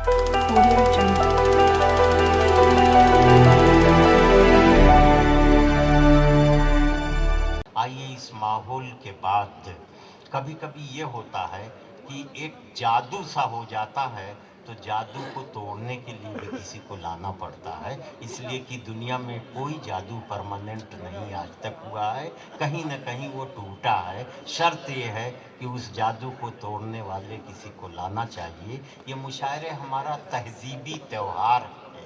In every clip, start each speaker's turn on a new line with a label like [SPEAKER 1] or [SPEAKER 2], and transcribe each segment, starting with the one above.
[SPEAKER 1] Audio Jungle.
[SPEAKER 2] आइए इस माहौल के बाद कभी कभी ये होता है कि एक जादू सा हो जाता है, तो जादू को तोड़ने के लिए भी किसी को लाना पड़ता है, इसलिए कि दुनिया में कोई जादू परमानेंट नहीं आज तक हुआ है, कहीं न कहीं वो टूटा है। शर्त ये है कि उस जादू को तोड़ने वाले किसी को लाना चाहिए। ये मुशायरे हमारा तहजीबी त्योहार है।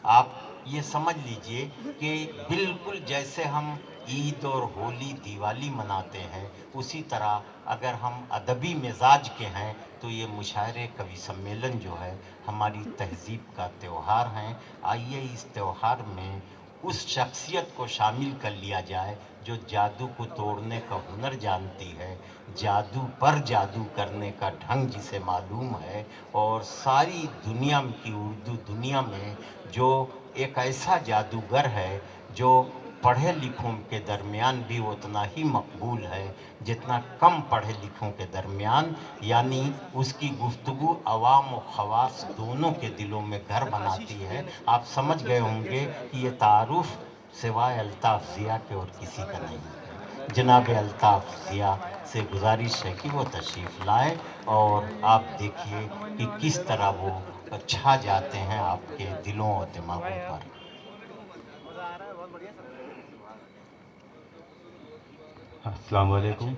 [SPEAKER 2] आप ये समझ लीजिए कि बिल्कुल जैसे हम ईद और होली दिवाली मनाते हैं, उसी तरह अगर हम अदबी मिजाज के हैं तो ये मुशायरे कवि सम्मेलन जो है हमारी तहजीब का त्यौहार हैं। आइए इस त्यौहार में उस शख्सियत को शामिल कर लिया जाए जो जादू को तोड़ने का हुनर जानती है, जादू पर जादू करने का ढंग जिसे मालूम है, और सारी दुनिया की उर्दू दुनिया में जो एक ऐसा जादूगर है जो पढ़े लिखों के दरमियान भी उतना ही मकबूल है जितना कम पढ़े लिखों के दरमियान, यानी उसकी गुफ्तगू अवाम और ख़वास दोनों के दिलों में घर बनाती है। आप समझ गए होंगे कि ये तारुफ सिवाय अल्ताफ़ ज़िया के और किसी का नहीं है। जनाब अल्ताफ़ ज़िया से गुजारिश है कि वो तशरीफ़ लाएं और आप देखिए कि किस तरह वो छा जाते हैं आपके दिलों और दिमागों पर।
[SPEAKER 3] अस्सलाम वालेकुम।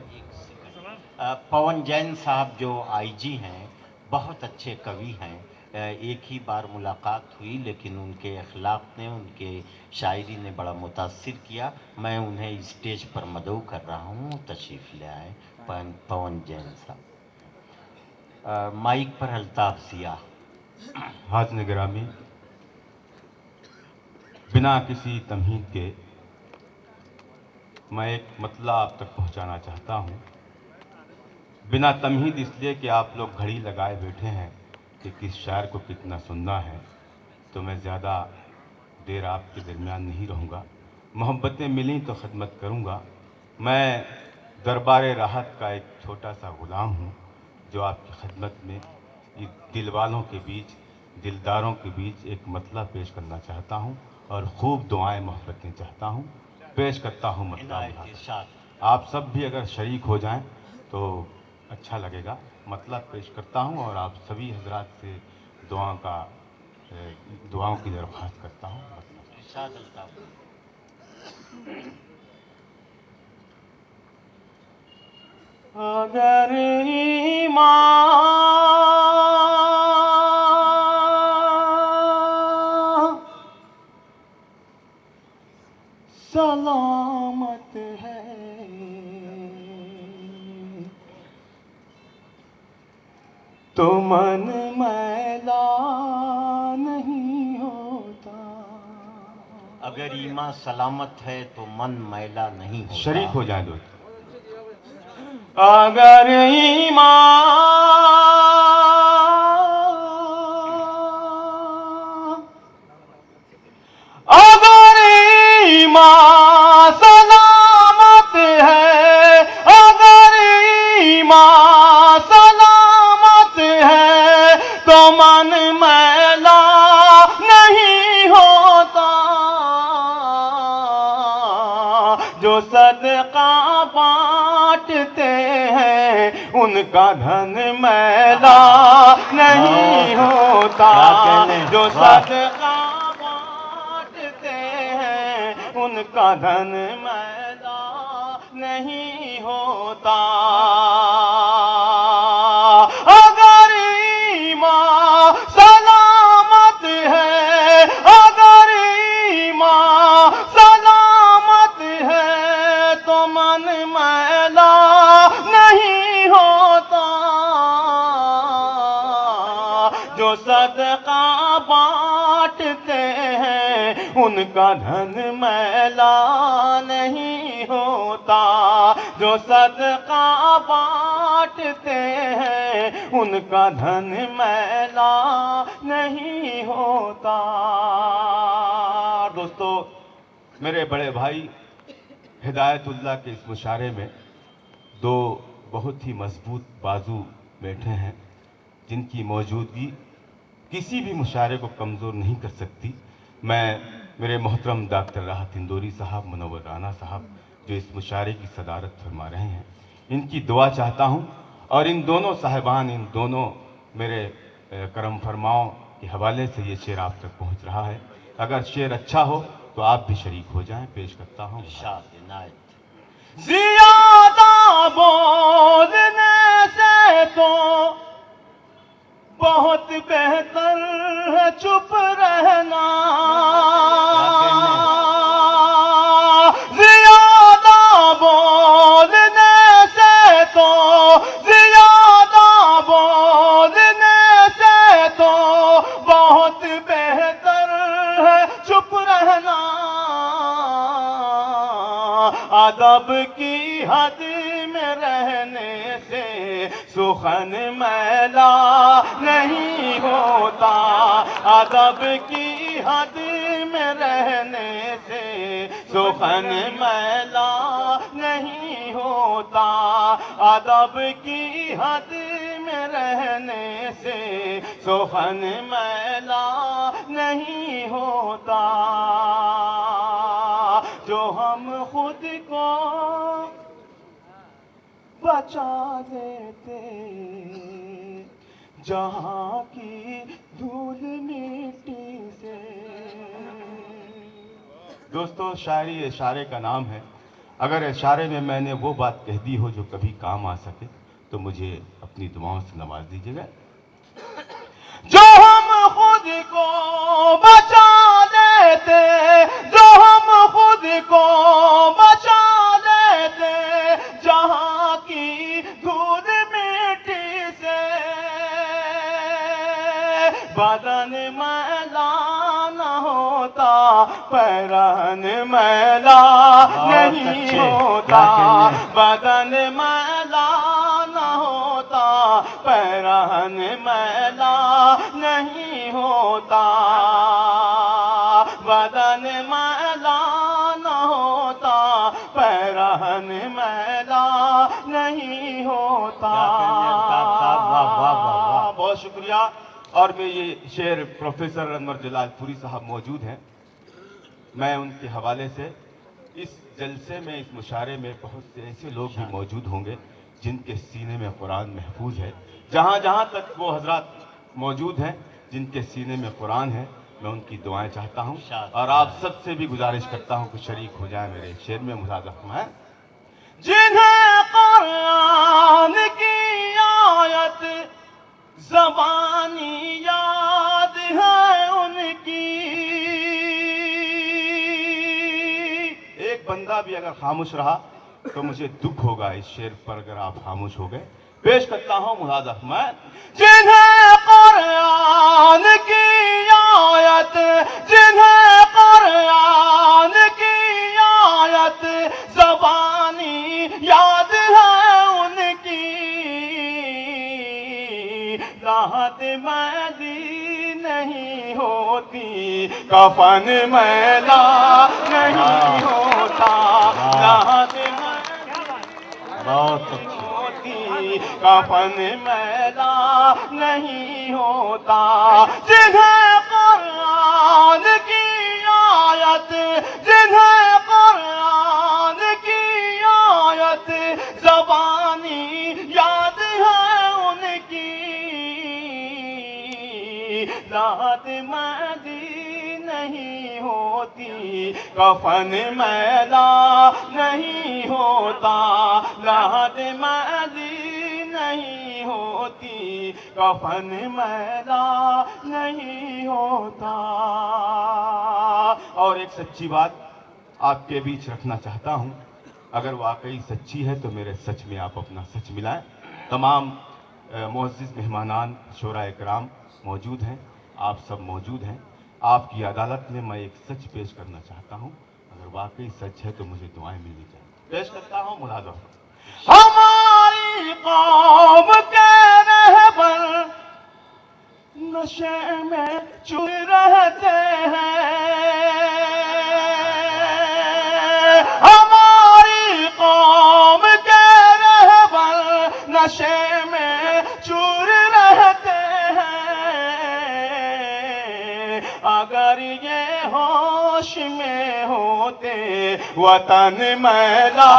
[SPEAKER 2] पवन जैन साहब जो आईजी हैं, बहुत अच्छे कवि हैं। एक ही बार मुलाकात हुई लेकिन उनके अखलाक ने, उनके शायरी ने बड़ा मुतासिर किया। मैं उन्हें स्टेज पर मदऊ कर रहा हूँ, तशरीफ़ ले आए पवन जैन साहब। माइक पर अल्ताफ़ ज़िया।
[SPEAKER 3] हाज़िर गिरामी, बिना किसी तमहीद के मैं एक मतला आप तक पहुंचाना चाहता हूं। बिना तमहीद इसलिए कि आप लोग घड़ी लगाए बैठे हैं कि किस शायर को कितना सुनना है, तो मैं ज़्यादा देर आपके दरमियान नहीं रहूँगा। मोहब्बतें मिली तो खिदमत करूँगा। मैं दरबार राहत का एक छोटा सा ग़ुलाम हूँ जो आपकी खिदमत में दिल वालों के बीच, दिलदारों के बीच एक मतला पेश करना चाहता हूँ और खूब दुआएं मोहब्बतें चाहता हूँ। पेश करता हूँ मतला। आप सब भी अगर शरीक हो जाएं तो अच्छा लगेगा। मतलब पेश करता हूँ और आप सभी हजरात से दुआओं की दरख्वास्त करता हूँ। अगर ईमान सलामत है तो मन मैला नहीं होता।
[SPEAKER 2] अगर ईमान सलामत है तो मन मैला नहीं होता।
[SPEAKER 3] शरीक हो जाए दोस्त। अगर ईमान सलामत है, अगर ईमान सलामत है तो मन मैला नहीं होता। जो सदका बांटते हैं उनका धन मैला नहीं होता। जो सदका बांटते हैं उनका धन मैला नहीं होता। अगर ईमान सलामत है, अगर ईमान सलामत है तो मन मैला नहीं होता। जो सदका बांटते हैं उनका धन मैला नहीं होता। जो सदका बांटते हैं उनका धन मैला नहीं होता। दोस्तों, मेरे बड़े भाई हिदायतुल्लाह के इस मुशारे में दो बहुत ही मजबूत बाजू बैठे हैं जिनकी मौजूदगी किसी भी मुशायरे को कमज़ोर नहीं कर सकती। मैं मेरे मोहतरम डॉक्टर राहत इंदौरी साहब, मुनव्वर राना साहब जो इस मुशायरे की सदारत फरमा रहे हैं, इनकी दुआ चाहता हूँ। और इन दोनों साहिबान, इन दोनों मेरे करम फरमाओं के हवाले से ये शेर आप तक पहुँच रहा है। अगर शेर अच्छा हो तो आप भी शरीक हो जाएं। पेश करता हूँ।
[SPEAKER 2] इरशाद इनायत।
[SPEAKER 3] ज़ियादा बोलने से तो बहुत बेहतर है चुप रहना। ज़ियादा बोलने से तो, ज़ियादा बोलने से तो बहुत बेहतर है चुप रहना। अदब की हद में रहने से सुखन मैला नहीं होता। अदब की हद में रहने से सुखन मैला नहीं होता। अदब की हद में रहने से सुखन मैला नहीं होता। जो हम खुद को बचा लेते जहाँ की धूल मिट्टी से। दोस्तों, शायरी इशारे का नाम है। अगर इशारे में मैंने वो बात कह दी हो जो कभी काम आ सके तो मुझे अपनी दुआओं से नवाज दीजिएगा। जो हम खुद को बचा लेते, जो हम खुद को बचा लेते जहाँ की धूल मिट्टी से। बदन मैला न होता, पैरान मैला नहीं होता। बदन मैला न होता, पैरान मैला नहीं होता। बदन मैला न होता, पैरान मैला नहीं होता। बहुत शुक्रिया। और मैं ये शेर प्रोफेसर अनवर जलालपुरी साहब मौजूद हैं, मैं उनके हवाले से इस जलसे में, इस मुशायरे में बहुत से ऐसे लोग भी मौजूद होंगे जिनके सीने में कुरान महफूज है। जहाँ जहाँ तक वो हजरात मौजूद हैं जिनके सीने में कुरान है, मैं उनकी दुआएं चाहता हूँ। और आप सबसे भी गुजारिश करता हूँ कि शरीक हो जाए मेरे शेर में। मुलाज़ा फरमाएं। जिन्हें कुरान की आयत ज़बानी याद है उनकी। एक बंदा भी अगर खामोश रहा तो मुझे दुख होगा इस शेर पर अगर आप खामोश हो गए। पेश करता हूँ मुलाज़ा फरमाएं। जिन्हें कुरान की आयत, जिन्हें कुरान की आयत ज़बानी याद है उनकी। राहत मैली नहीं होती, कफन मैला नहीं होता। राहत
[SPEAKER 2] बहुत अच्छी।
[SPEAKER 3] होती, कफन मैला नहीं होता। जिन्हें कुरान की आयत, जिन्हें कुरान की आयत ज़बानी याद है उनकी। राहत मैली नहीं होती, कफन मैला नहीं होता। राहत मैली नहीं होती, कफन मैला नहीं होता। और एक सच्ची बात आपके बीच रखना चाहता हूँ, अगर वाकई सच्ची है तो मेरे सच में आप अपना सच मिलाएं। तमाम मुअज़्ज़िज़ मेहमानान, शोरा इकराम मौजूद हैं, आप सब मौजूद हैं। आपकी अदालत में मैं एक सच पेश करना चाहता हूँ। अगर वाकई सच है तो मुझे दुआएं मिलनी चाहिए। पेश करता हूँ मुलाज़ा। हमारी कौम के रहबर नशे में चूर रहते हैं। हमारी कौम के रहबर नशे में चूर रहते हैं। اگر یہ ہوش میں ہوتے وطن میرا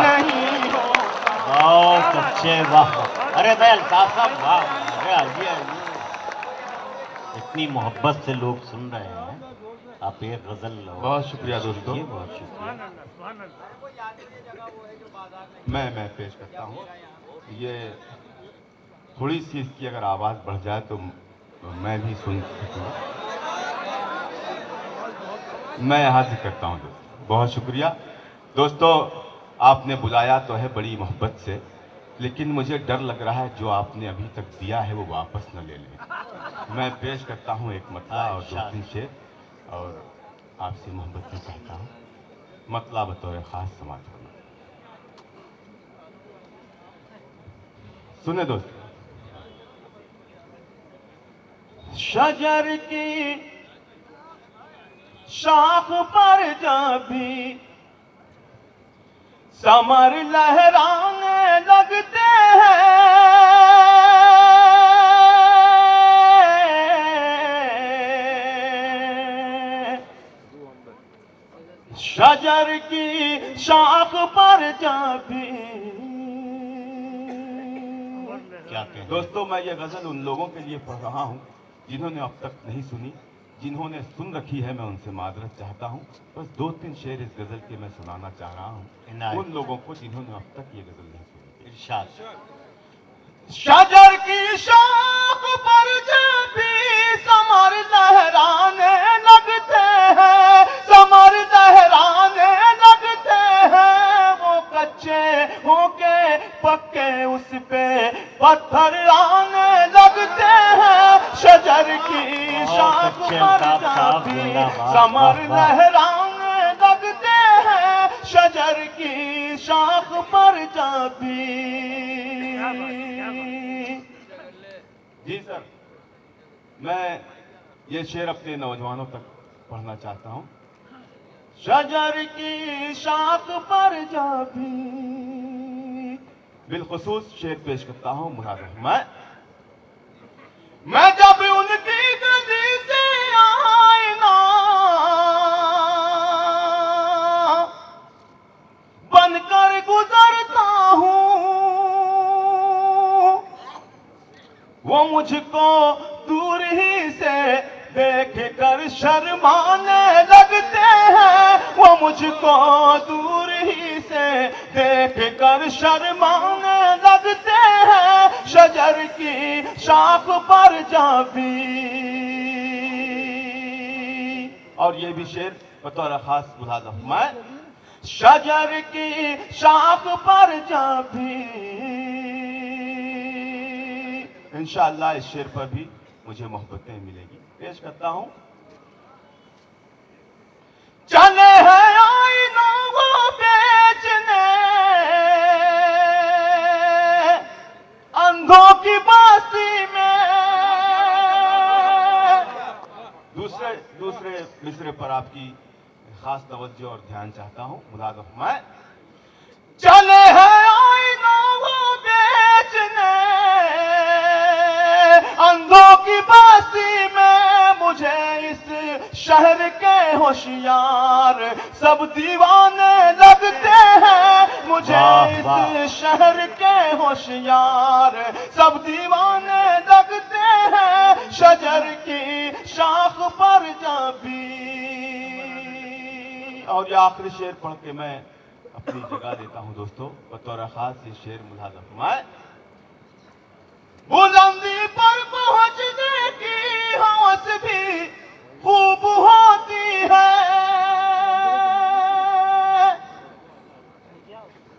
[SPEAKER 3] نہیں ہوتا.
[SPEAKER 2] بہت اچھے، واہ. ارے بھائی الطاف صاحب واہ. ارے آئیے آئیے، اتنی محبت سے لوگ سن رہے ہیں. آپ ایک غزل
[SPEAKER 3] بہت شکریہ دوستو.
[SPEAKER 2] بہت شکریہ.
[SPEAKER 3] میں پیش کرتا ہوں. یہ تھوڑی سی اس کی اگر آواز بڑھ جائے تو میں بھی سن سکوں. میں یہاں سے کرتا ہوں دوستو. بہت شکریہ دوستو. آپ نے بلایا تو ہے بڑی محبت سے، لیکن مجھے ڈر لگ رہا ہے جو آپ نے ابھی تک دیا ہے وہ واپس نہ لے لیں. میں پیش کرتا ہوں ایک مطلع اور دو تین شعر، اور آپ سے محبت میں کہتا ہوں مطلع بطور خاص سماعت کرنا. سنیں دوست. شجر کی شاخ پر جب بھی ثمر لہرانے لگتے ہیں، شجر کی شاخ پر جب بھی.
[SPEAKER 2] کیا کہیں
[SPEAKER 3] دوستو میں یہ غزل ان لوگوں کے لیے پڑھ رہا ہوں جنہوں نے اب تک نہیں سنی. جنہوں نے سن رکھی ہے میں ان سے معذرت چاہتا ہوں. بس دو تین شعر اس غزل کے میں سنانا چاہ رہا ہوں ان لوگوں کو جنہوں نے اب تک یہ غزل نہیں سنی.
[SPEAKER 2] ارشاد.
[SPEAKER 3] شجر کی شاخ پر جب بھی ثمر لہرانے لگتے ہیں، ثمر لہرانے لگتے ہیں، وہ کچے ہو کے پکے اس پہ پتھر آنے لگتے ہیں. شجر کی شاخ پر جب بھی ثمر لہرانے لگتے ہیں، شجر کی شاخ پر جب بھی. جی سر، میں یہ شعر اپنے نوجوانوں تک پڑھنا چاہتا ہوں. شجر کی شاخ پر جب بھی، بالخصوص شعر پیش کرتا ہوں مراد احمد. میں جب ان کی گلی سے آئینہ بن کر گزرتا ہوں، وہ مجھ کو دور ہی سے دیکھ کر شرمانے لگتے ہیں، وہ مجھ کو دور ہی سے دیکھ کر شرمانے لگتے ہیں. شجر کی شاخ پر جب بھی. اور یہ بھی شعر بطور خاص ملاحظہ فرمائیں. شجر کی شاخ پر جب بھی. انشاءاللہ اس شعر پر بھی مجھے محبتیں ملے گی. پیش کرتا ہوں. چلے ہیں آئینہ وہ بیچنے اندھوں کی بستی میں. دوسرے مصرے پر آپ کی خاص توجہ اور دھیان چاہتا ہوں. ملاحظہ فرمائیں. چلے ہیں آئینہ وہ بیچنے اندھوں کی بستی میں، مجھے اس شہر کے ہوشیار سب دیوانے لگتے ہیں، مجھے اس شہر کے ہوشیار سب دیوانے لگتے ہیں. شجر کی شاخ پر جب بھی. اور یہ آخری شعر پڑھ کے میں اپنی جگہ دیتا ہوں دوستو. بطور خاص یہ شعر ملاحظہ فرمائیں. بلندی پر پہنچنے کی ہوس بھی خوب ہوتی ہے،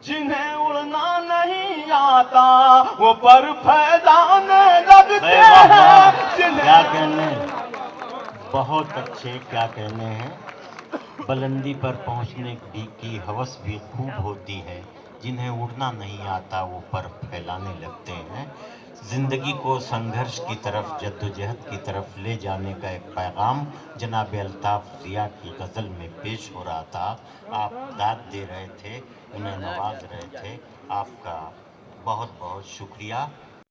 [SPEAKER 3] جنہیں اڑنا نہیں آتا وہ پر پھیلانے لگتے ہیں.
[SPEAKER 2] کیا کہنے ہیں، بہت اچھے. کیا کہنے ہیں. بلندی پر پہنچنے کی ہوس بھی خوب ہوتی ہے، جنہیں اڑنا نہیں آتا وہ پر پھیلانے لگتے ہیں. زندگی کو سنگھرش کی طرف، جدوجہد کی طرف لے جانے کا ایک پیغام جناب الطاف ضیاء کی غزل میں پیش ہو رہا تھا. آپ داد دے رہے تھے، انہیں نواز رہے تھے. آپ کا بہت بہت شکریہ.